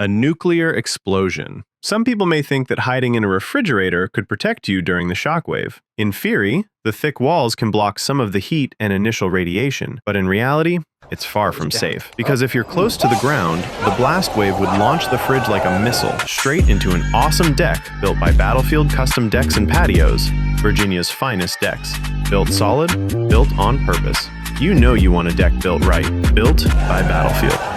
A nuclear explosion. Some people may think that hiding in a refrigerator could protect you during the shockwave. In theory, the thick walls can block some of the heat and initial radiation, but in reality, it's far from safe. Because if you're close to the ground, the blast wave would launch the fridge like a missile straight into an awesome deck built by Battlefield Custom Decks and Patios, Virginia's finest decks. Built solid, built on purpose. You know you want a deck built right. Built by Battlefield.